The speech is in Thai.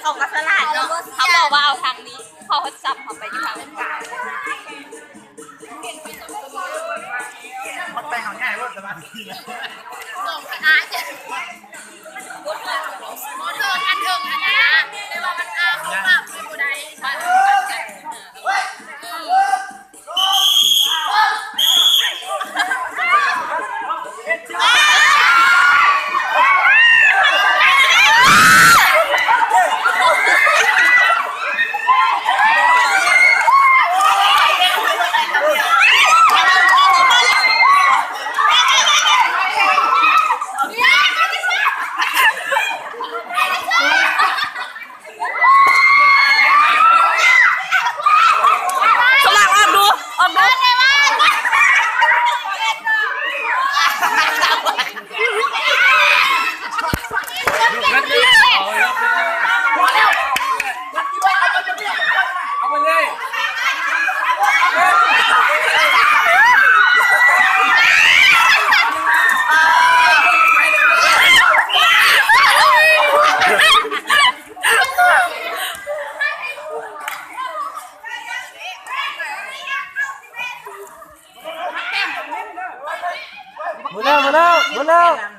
เขาก็สลัดเนาะเขาบอกว่าเอาทางนี้เขาจับเขาไปที่ทางกลางมันแต่งเขาง่ายว่าจะมาทีนะส่งคณะจ้ะมอเตอร์อันเดิมคณะแต่ว่ามันอาเขาปรับไม่ผู้ใดมาดูกันกันหมดแล้ว